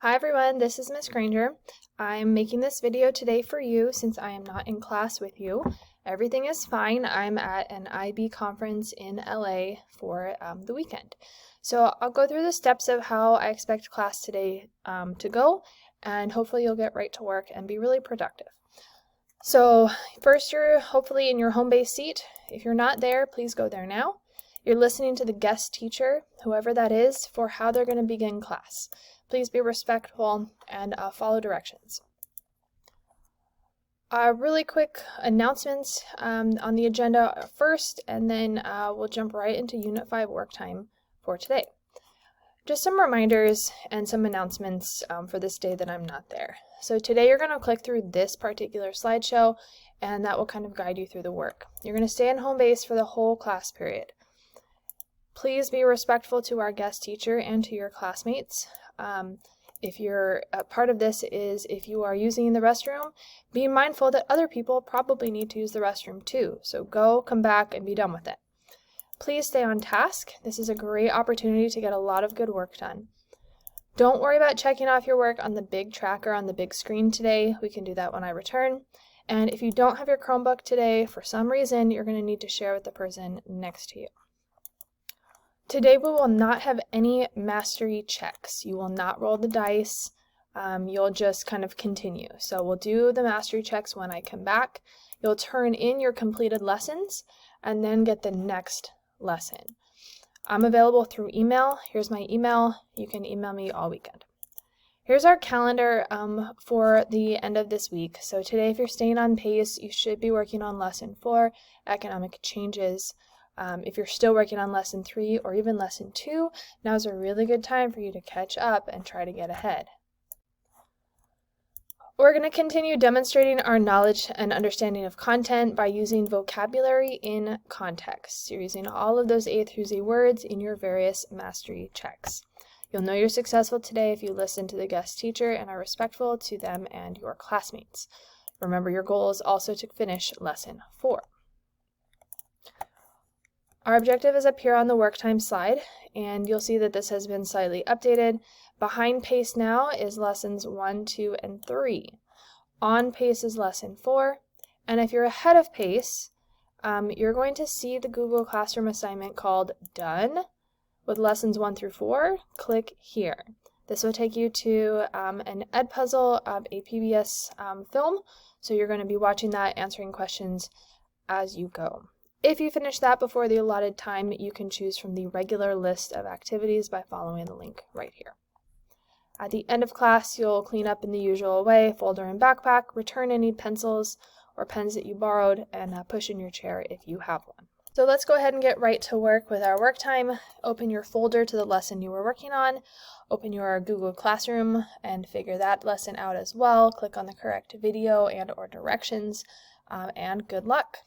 Hi everyone, this is Miss Granger. I'm making this video today for you since I am not in class with you. Everything is fine. I'm at an IB conference in LA for the weekend. So I'll go through the steps of how I expect class today to go, and hopefully you'll get right to work and be really productive. So first, you're hopefully in your home base seat. If you're not there, please go there now. You're listening to the guest teacher, whoever that is, for how they're going to begin class. Please be respectful and follow directions. Really quick announcements on the agenda first, and then we'll jump right into Unit 5 work time for today. Just some reminders and some announcements for this day that I'm not there. So today you're going to click through this particular slideshow, and that will kind of guide you through the work. You're going to stay in home base for the whole class period. Please be respectful to our guest teacher and to your classmates. If you're part of this is if you are using the restroom, be mindful that other people probably need to use the restroom too. So go, come back, and be done with it. Please stay on task. This is a great opportunity to get a lot of good work done. Don't worry about checking off your work on the big tracker on the big screen today. We can do that when I return. And if you don't have your Chromebook today, for some reason, you're going to need to share with the person next to you. Today we will not have any mastery checks. You will not roll the dice. You'll just kind of continue. So we'll do the mastery checks when I come back. You'll turn in your completed lessons and then get the next lesson. I'm available through email. Here's my email. You can email me all weekend. Here's our calendar for the end of this week. So today, if you're staying on pace, you should be working on Lesson 4, Economic Changes. If you're still working on Lesson 3 or even Lesson 2, now's a really good time for you to catch up and try to get ahead. We're going to continue demonstrating our knowledge and understanding of content by using vocabulary in context. You're using all of those A through Z words in your various mastery checks. You'll know you're successful today if you listen to the guest teacher and are respectful to them and your classmates. Remember, your goal is also to finish Lesson 4. Our objective is up here on the work time slide, and you'll see that this has been slightly updated. Behind pace now is lessons 1, 2, and 3. On pace is lesson 4, and if you're ahead of pace, you're going to see the Google Classroom assignment called Done with lessons 1 through 4. Click here. This will take you to an Edpuzzle of a PBS film, so you're going to be watching that, answering questions as you go. If you finish that before the allotted time, you can choose from the regular list of activities by following the link right here. At the end of class, you'll clean up in the usual way, folder and backpack, return any pencils or pens that you borrowed, and push in your chair if you have one. So let's go ahead and get right to work with our work time. Open your folder to the lesson you were working on. Open your Google Classroom and figure that lesson out as well. Click on the correct video and or directions, and good luck.